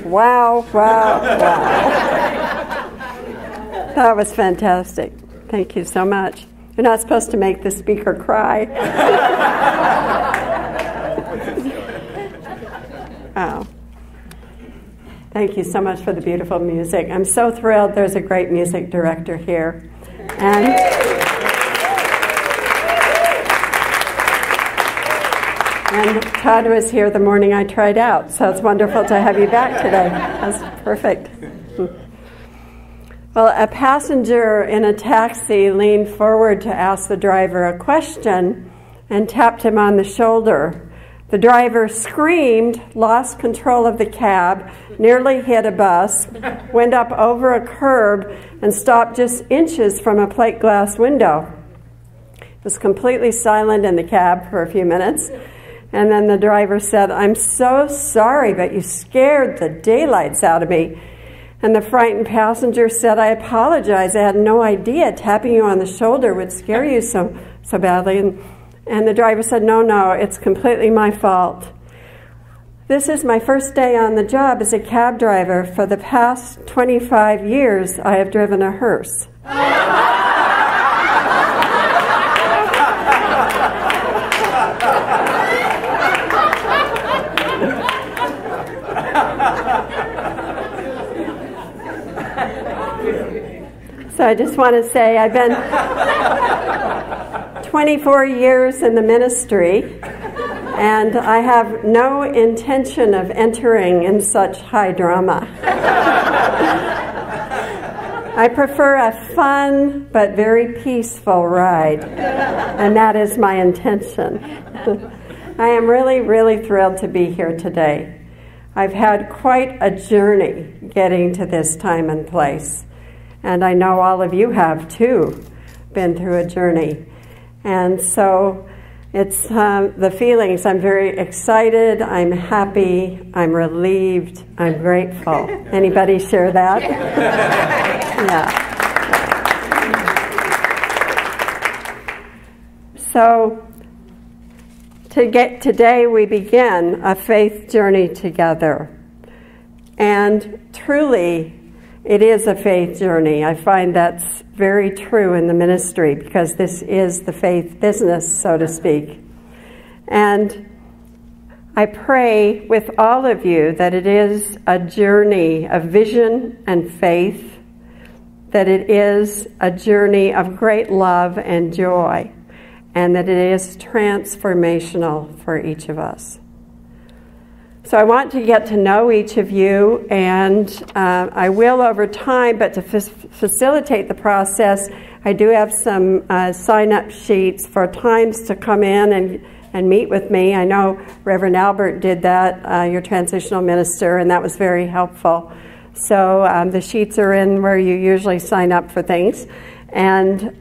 Wow, wow, wow. That was fantastic. Thank you so much. You're not supposed to make the speaker cry. Wow. Thank you so much for the beautiful music. I'm so thrilled there's a great music director here. And Todd was here the morning I tried out, so it's wonderful to have you back today. That's perfect. Well, a passenger in a taxi leaned forward to ask the driver a question and tapped him on the shoulder. The driver screamed, lost control of the cab, nearly hit a bus, went up over a curb, and stopped just inches from a plate glass window. It was completely silent in the cab for a few minutes. And then the driver said, "I'm so sorry, but you scared the daylights out of me." And the frightened passenger said, "I apologize. I had no idea tapping you on the shoulder would scare you so badly." And the driver said, No, it's completely my fault. This is my first day on the job as a cab driver. For the past 25 years, I have driven a hearse. So I just want to say I've been 24 years in the ministry, and I have no intention of entering in such high drama. I prefer a fun but very peaceful ride, and that is my intention. I am really, really thrilled to be here today. I've had quite a journey getting to this time and place. And I know all of you have, too, been through a journey. And so it's the feelings. I'm very excited. I'm happy. I'm relieved. I'm grateful. Anybody share that? Yeah. So today we begin a faith journey together. And truly, it is a faith journey. I find that's very true in the ministry because this is the faith business, so to speak. And I pray with all of you that it is a journey of vision and faith, that it is a journey of great love and joy, and that it is transformational for each of us. So I want to get to know each of you, and I will over time, but to facilitate the process, I do have some sign-up sheets for times to come in and meet with me. I know Reverend Albert did that, your transitional minister, and that was very helpful. So the sheets are in where you usually sign up for things. And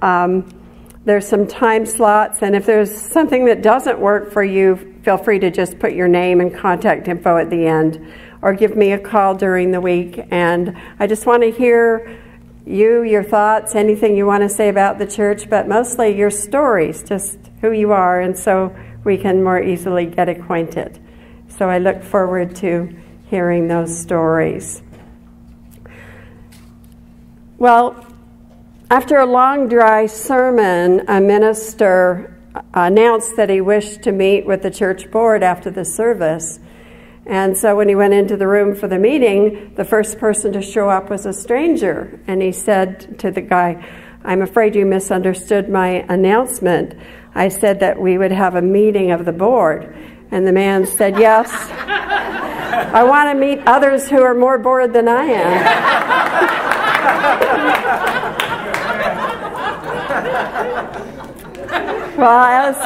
there's some time slots, and if there's something that doesn't work for you, feel free to just put your name and contact info at the end, or give me a call during the week. And I just want to hear your thoughts, anything you want to say about the church, but mostly your stories, just who you are, and so we can more easily get acquainted. So I look forward to hearing those stories. Well, after a long, dry sermon, a minister announced that he wished to meet with the church board after the service. And so when he went into the room for the meeting, the first person to show up was a stranger. And he said to the guy, "I'm afraid you misunderstood my announcement. I said that we would have a meeting of the board." And the man said, "Yes, I want to meet others who are more bored than I am." Well,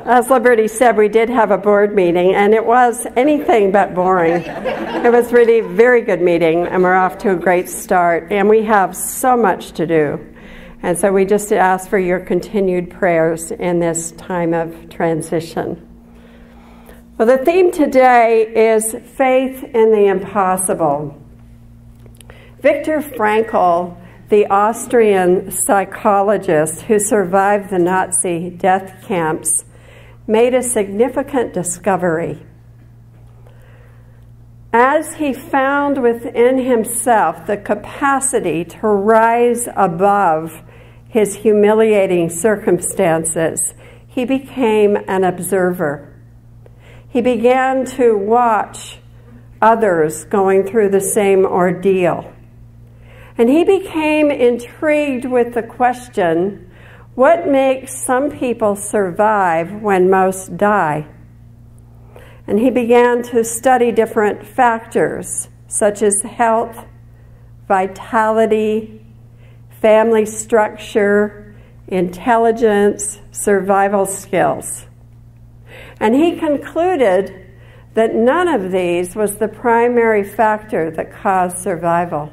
as Liberty said, we did have a board meeting, and it was anything but boring. It was really a very good meeting, and we're off to a great start. And we have so much to do. And so we just ask for your continued prayers in this time of transition. Well, the theme today is faith in the impossible. Viktor Frankl, the Austrian psychologist who survived the Nazi death camps, made a significant discovery. as he found within himself the capacity to rise above his humiliating circumstances, he became an observer. He began to watch others going through the same ordeal. And he became intrigued with the question, what makes some people survive when most die? And he began to study different factors, such as health, vitality, family structure, intelligence, survival skills. And he concluded that none of these was the primary factor that caused survival.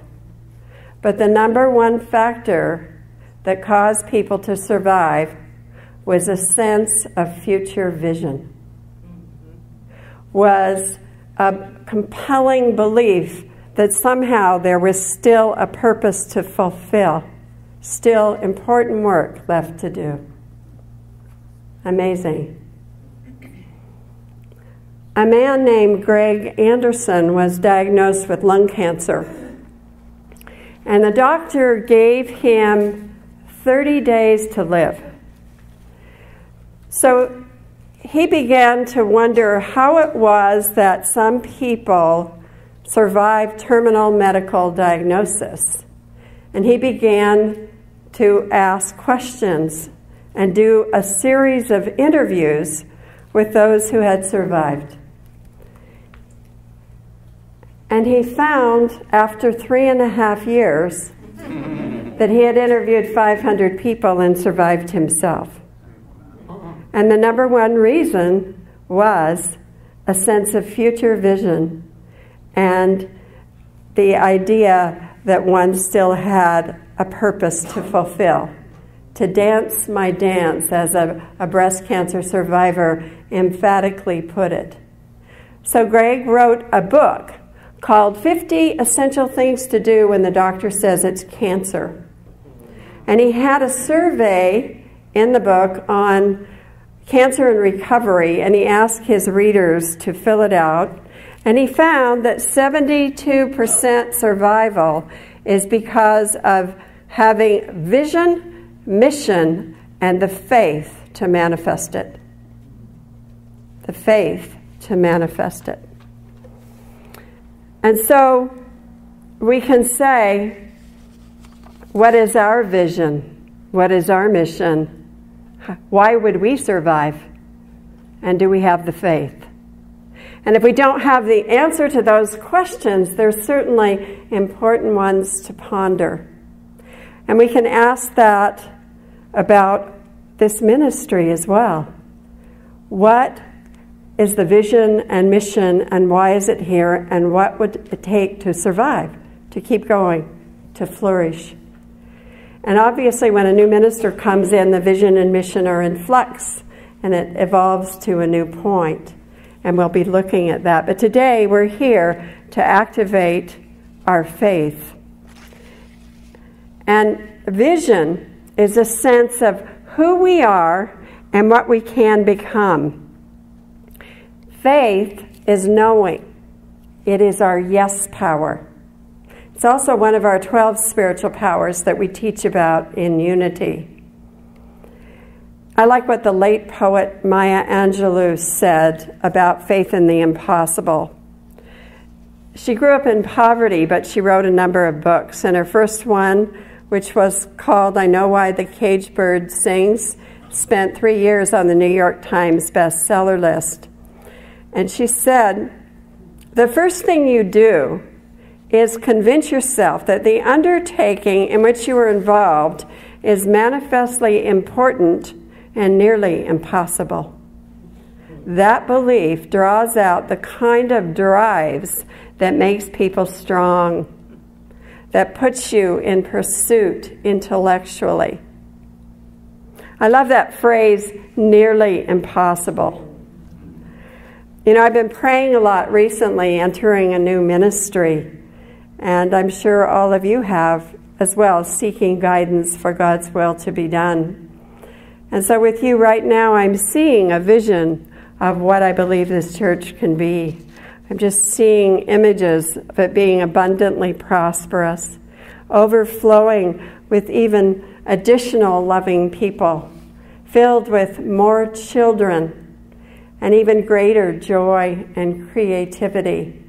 But the number one factor that caused people to survive was a sense of future vision. Was a compelling belief that somehow there was still a purpose to fulfill, still important work left to do. Amazing. A man named Greg Anderson was diagnosed with lung cancer. And the doctor gave him 30 days to live. So he began to wonder how it was that some people survived terminal medical diagnosis. And he began to ask questions and do a series of interviews with those who had survived. And he found, after 3.5 years, that he had interviewed 500 people and survived himself. And the number one reason was a sense of future vision and the idea that one still had a purpose to fulfill. To dance my dance, as a breast cancer survivor emphatically put it. So Greg wrote a book called 50 Essential Things to Do When the Doctor Says It's Cancer. And he had a survey in the book on cancer and recovery, and he asked his readers to fill it out. And he found that 72% survival is because of having vision, mission, and the faith to manifest it. The faith to manifest it. And so we can say, what is our vision? What is our mission? Why would we survive? And do we have the faith? And if we don't have the answer to those questions, there's certainly important ones to ponder. And we can ask that about this ministry as well. What is the vision and mission, and why is it here, and what would it take to survive, to keep going, to flourish? And obviously when a new minister comes in, the vision and mission are in flux, and it evolves to a new point. And we'll be looking at that. But today we're here to activate our faith. And vision is a sense of who we are and what we can become. Faith is knowing. It is our yes power. It's also one of our 12 spiritual powers that we teach about in Unity. I like what the late poet Maya Angelou said about faith in the impossible. She grew up in poverty, but she wrote a number of books. And her first one, which was called I Know Why the Caged Bird Sings, spent 3 years on the New York Times bestseller list. And she said, the first thing you do is convince yourself that the undertaking in which you are involved is manifestly important and nearly impossible. That belief draws out the kind of drives that makes people strong, that puts you in pursuit intellectually. I love that phrase, nearly impossible. You know, I've been praying a lot recently, entering a new ministry, and I'm sure all of you have as well, seeking guidance for God's will to be done. And so with you right now, I'm seeing a vision of what I believe this church can be. I'm just seeing images of it being abundantly prosperous, overflowing with even additional loving people, filled with more children, and even greater joy and creativity,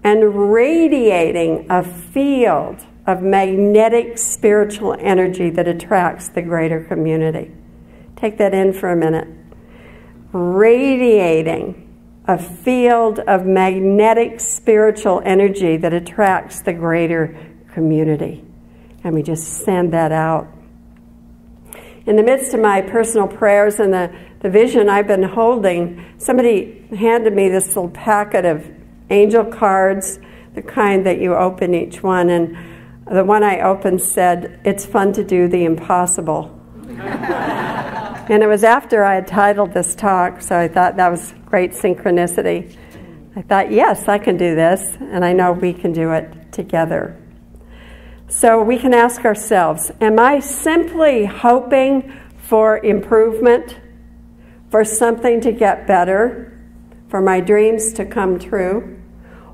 and radiating a field of magnetic spiritual energy that attracts the greater community. Take that in for a minute. Radiating a field of magnetic spiritual energy that attracts the greater community. And we just send that out. In the midst of my personal prayers and the vision I've been holding, somebody handed me this little packet of angel cards, the kind that you open each one, and the one I opened said, "It's fun to do the impossible." And it was after I had titled this talk, so I thought that was great synchronicity. I thought, yes, I can do this, and I know we can do it together. So we can ask ourselves, am I simply hoping for improvement, for something to get better, for my dreams to come true?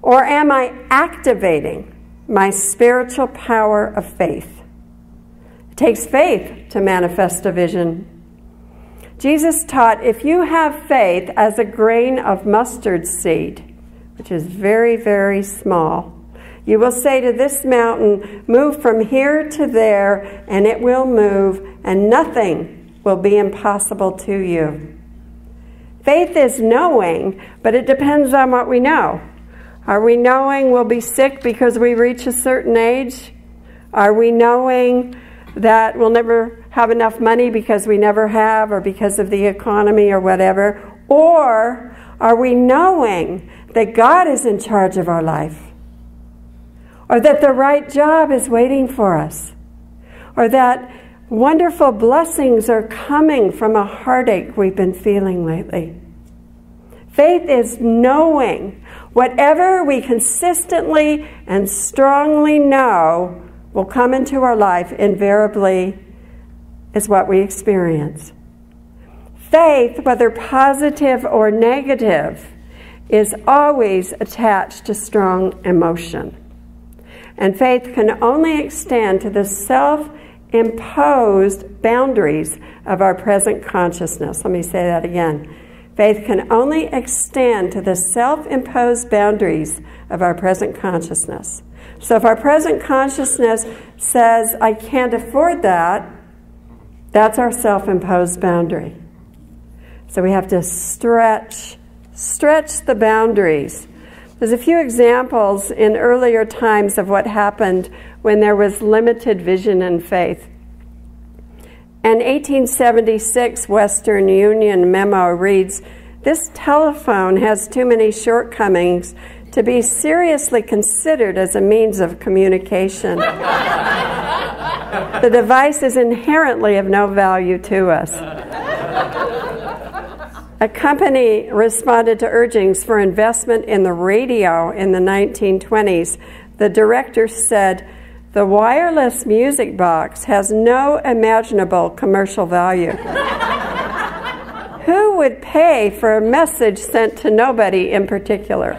Or am I activating my spiritual power of faith? It takes faith to manifest a vision. Jesus taught, if you have faith as a grain of mustard seed, which is very, very small, you will say to this mountain, move from here to there, and it will move, and nothing will be impossible to you. Faith is knowing, but it depends on what we know. Are we knowing we'll be sick because we reach a certain age? Are we knowing that we'll never have enough money because we never have, or because of the economy or whatever? Or are we knowing that God is in charge of our life? Or that the right job is waiting for us? Or that wonderful blessings are coming from a heartache we've been feeling lately? Faith is knowing whatever we consistently and strongly know will come into our life invariably is what we experience. Faith, whether positive or negative, is always attached to strong emotion. And faith can only extend to the self-imposed boundaries of our present consciousness. Let me say that again. Faith can only extend to the self-imposed boundaries of our present consciousness. So if our present consciousness says, I can't afford that, that's our self-imposed boundary. So we have to stretch the boundaries. There's a few examples in earlier times of what happened when there was limited vision and faith. An 1876 Western Union memo reads, "This telephone has too many shortcomings to be seriously considered as a means of communication. The device is inherently of no value to us." A company responded to urgings for investment in the radio in the 1920s. The director said, "The wireless music box has no imaginable commercial value. Who would pay for a message sent to nobody in particular?"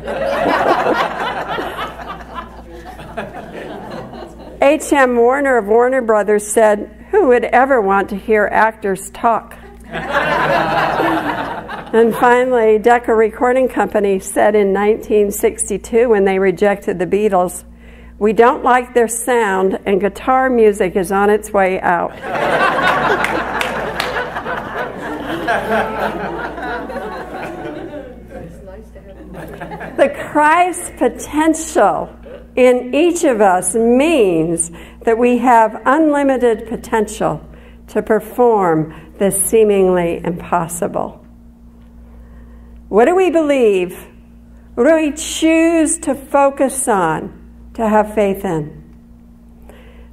H.M. Warner of Warner Brothers said, "Who would ever want to hear actors talk?" And finally, Decca Recording Company said in 1962 when they rejected the Beatles, "We don't like their sound, and guitar music is on its way out." The Christ potential in each of us means that we have unlimited potential to perform the seemingly impossible. What do we believe? What do we choose to focus on, to have faith in?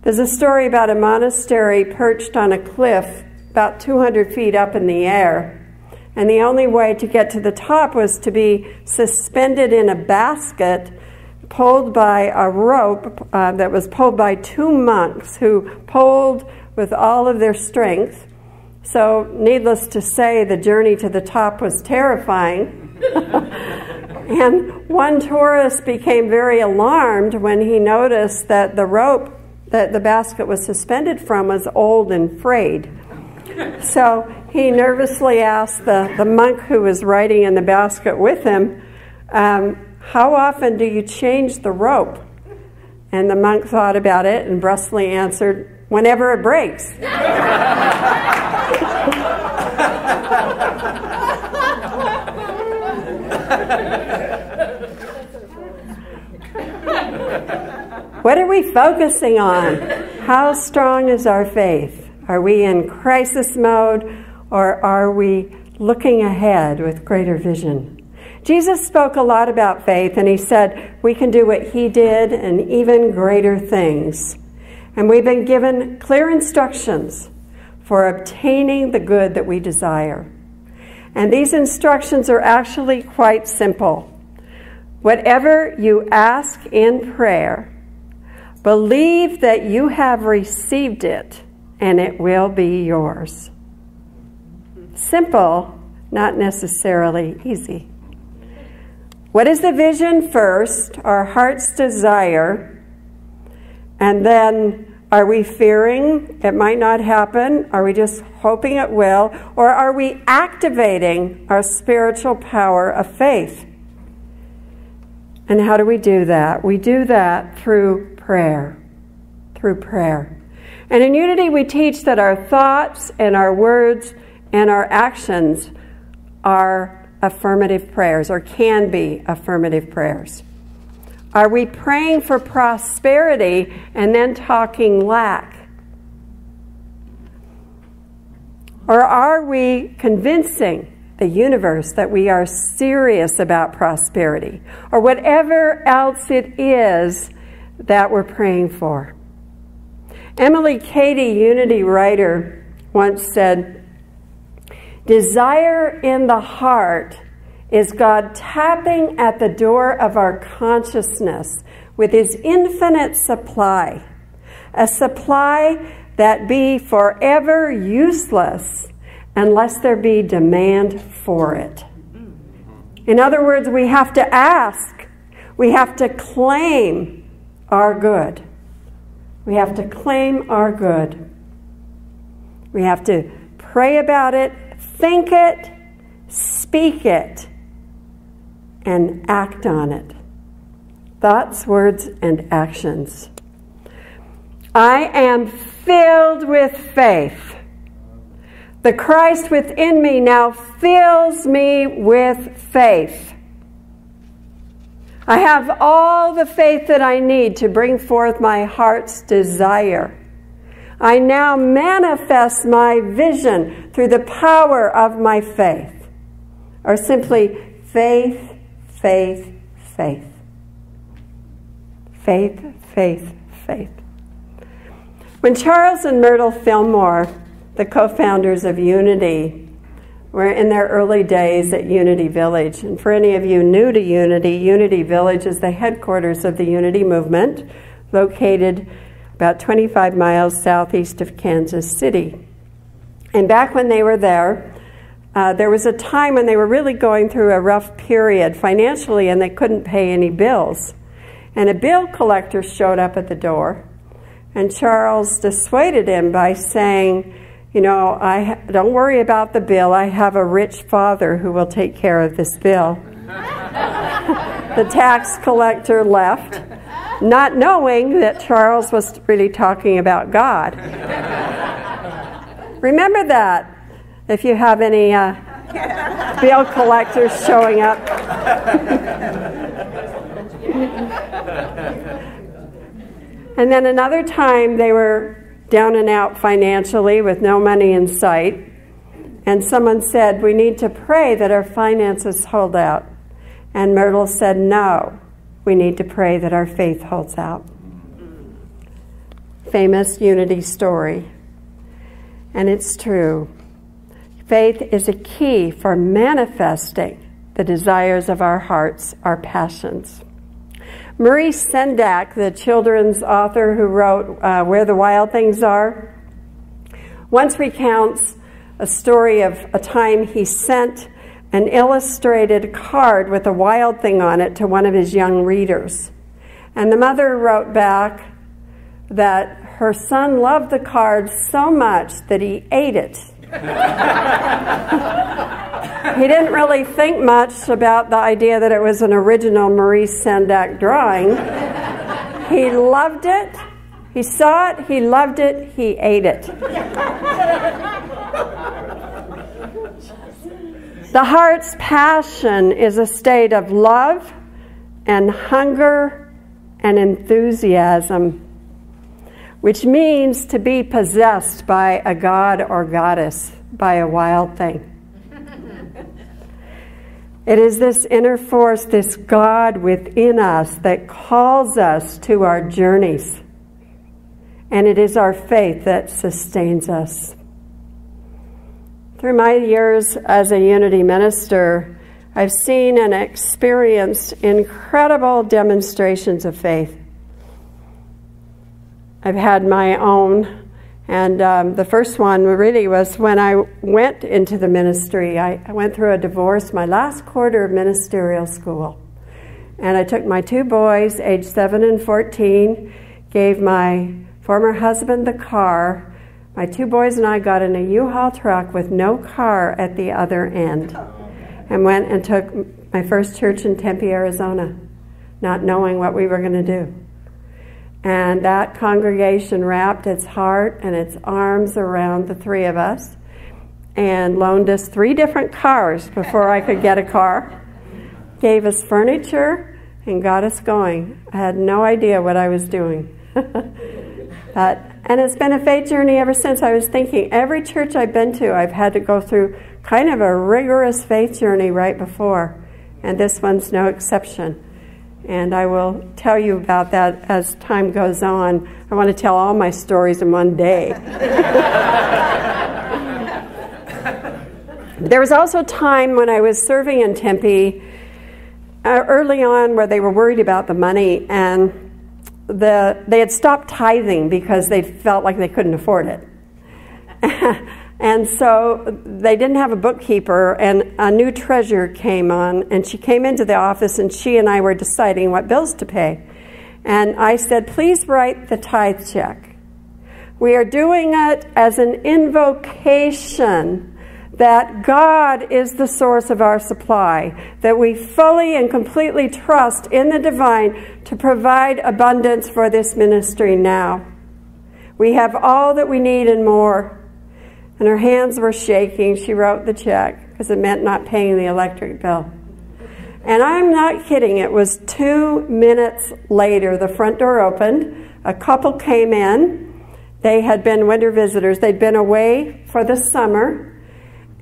There's a story about a monastery perched on a cliff about 200 feet up in the air. And the only way to get to the top was to be suspended in a basket pulled by a rope that was pulled by two monks who pulled with all of their strength. So, needless to say, the journey to the top was terrifying. And one tourist became very alarmed when he noticed that the rope that the basket was suspended from was old and frayed. So he nervously asked the monk who was riding in the basket with him, how often do you change the rope? And the monk thought about it and brusquely answered, whenever it breaks. What are we focusing on? How strong is our faith? Are we in crisis mode, or are we looking ahead with greater vision? Jesus spoke a lot about faith, and he said we can do what he did and even greater things. And we've been given clear instructions for obtaining the good that we desire. And these instructions are actually quite simple. Whatever you ask in prayer, believe that you have received it, and it will be yours. Simple, not necessarily easy. What is the vision first? Our heart's desire. And then, are we fearing it might not happen? Are we just hoping it will? Or are we activating our spiritual power of faith? And how do we do that? We do that through prayer. Through prayer. And in Unity, we teach that our thoughts and our words and our actions are affirmative prayers, or can be affirmative prayers. Are we praying for prosperity and then talking lack? Or are we convincing the universe that we are serious about prosperity, or whatever else it is that we're praying for? Emily Cady, Unity writer, once said, desire in the heart is God tapping at the door of our consciousness with his infinite supply, a supply that be forever useless unless there be demand for it. In other words, we have to ask, we have to claim our good. We have to claim our good. We have to pray about it, think it, speak it, and act on it. Thoughts, words, and actions. I am filled with faith. The Christ within me now fills me with faith. I have all the faith that I need to bring forth my heart's desire. I now manifest my vision through the power of my faith. Or simply, faith, faith, faith. Faith, faith, faith. When Charles and Myrtle Fillmore, the co-founders of Unity, were in their early days at Unity Village, and for any of you new to Unity, Unity Village is the headquarters of the Unity movement, located about 25 miles southeast of Kansas City. And back when they were there was a time when they were really going through a rough period financially, and they couldn't pay any bills. And a bill collector showed up at the door, and Charles dissuaded him by saying, you know, don't worry about the bill. I have a rich father who will take care of this bill. The tax collector left, not knowing that Charles was really talking about God. Remember that if you have any bill collectors showing up. And then another time they were down and out financially with no money in sight. And someone said, we need to pray that our finances hold out. And Myrtle said, no, we need to pray that our faith holds out. Famous Unity story. And it's true. Faith is a key for manifesting the desires of our hearts, our passions. Marie Sendak, the children's author who wrote Where the Wild Things Are, once recounts a story of a time he sent an illustrated card with a wild thing on it to one of his young readers. And the mother wrote back that her son loved the card so much that he ate it. He didn't really think much about the idea that it was an original Maurice Sendak drawing. He loved it. He saw it. He loved it. He ate it. The heart's passion is a state of love and hunger and enthusiasm, which means to be possessed by a god or goddess, by a wild thing. It is this inner force, this God within us that calls us to our journeys. And it is our faith that sustains us. Through my years as a Unity minister, I've seen and experienced incredible demonstrations of faith. I've had my own, and the first one really was when I went into the ministry. I went through a divorce, my last quarter of ministerial school. And I took my two boys, aged 7 and 14, gave my former husband the car. My two boys and I got in a U-Haul truck with no car at the other end and went and took my first church in Tempe, Arizona, not knowing what we were going to do. And that congregation wrapped its heart and its arms around the three of us and loaned us 3 different cars before I could get a car, gave us furniture, and got us going. I had no idea what I was doing. And it's been a faith journey ever since. I was thinking, every church I've been to, I've had to go through kind of a rigorous faith journey right before. And this one's no exception. And I will tell you about that as time goes on. I want to tell all my stories in one day. There was also a time when I was serving in Tempe early on where they were worried about the money, and they had stopped tithing because they felt like they couldn't afford it. And so they didn't have a bookkeeper, and a new treasurer came on, and she came into the office, and she and I were deciding what bills to pay. And I said, please write the tithe check. We are doing it as an invocation that God is the source of our supply, that we fully and completely trust in the divine to provide abundance for this ministry now. We have all that we need and more. And her hands were shaking. She wrote the check because it meant not paying the electric bill. And I'm not kidding. It was 2 minutes later, the front door opened. A couple came in. They had been winter visitors. They'd been away for the summer.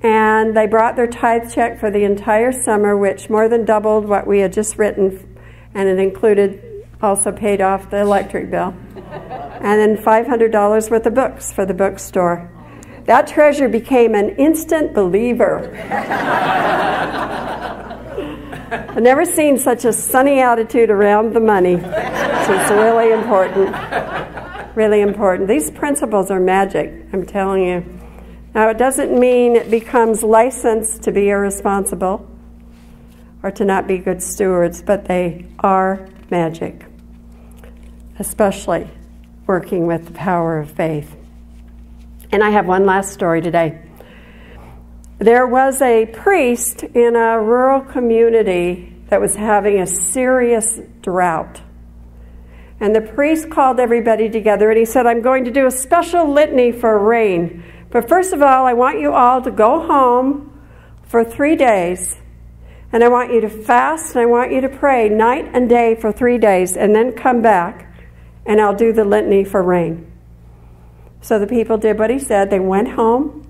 And they brought their tithe check for the entire summer, which more than doubled what we had just written. And it included, also paid off the electric bill. And then $500 worth of books for the bookstore. That treasure became an instant believer. I've never seen such a sunny attitude around the money. So it's really important. Really important. These principles are magic, I'm telling you. Now, it doesn't mean it becomes licensed to be irresponsible or to not be good stewards, but they are magic, especially working with the power of faith. And I have one last story today. There was a priest in a rural community that was having a serious drought. And the priest called everybody together and he said, I'm going to do a special litany for rain. But first of all, I want you all to go home for 3 days. And I want you to fast and I want you to pray night and day for 3 days and then come back and I'll do the litany for rain. So the people did what he said. They went home,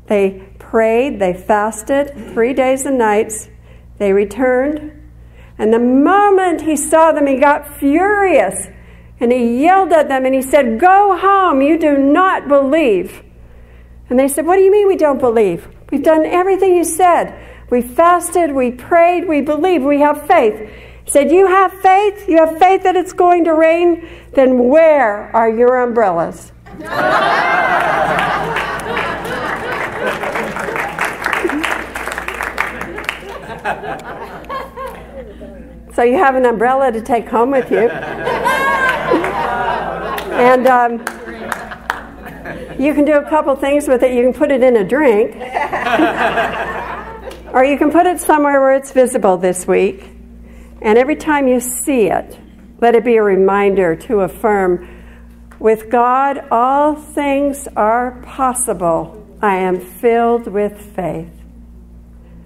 they prayed, they fasted 3 days and nights, they returned, and the moment he saw them, he got furious, and he yelled at them, and he said, go home, you do not believe. And they said, what do you mean we don't believe? We've done everything you said. We fasted, we prayed, we believe, we have faith. He said, you have faith? You have faith that it's going to rain? Then where are your umbrellas? So you have an umbrella to take home with you. And you can do a couple things with it. You can put it in a drink. Or you can put it somewhere where it's visible this week. And every time you see it, let it be a reminder to affirm, with God all things are possible. I am filled with faith.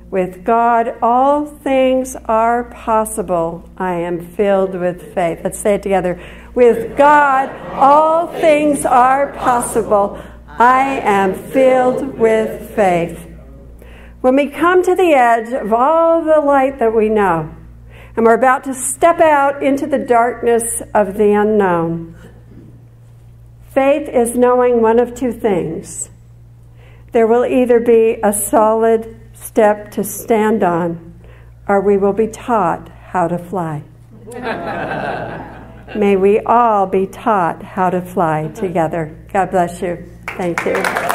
With God all things are possible. I am filled with faith. Let's say it together. With God all things are possible. I am filled with faith. When we come to the edge of all the light that we know, and we're about to step out into the darkness of the unknown, faith is knowing one of two things. There will either be a solid step to stand on, or we will be taught how to fly. May we all be taught how to fly together. God bless you. Thank you.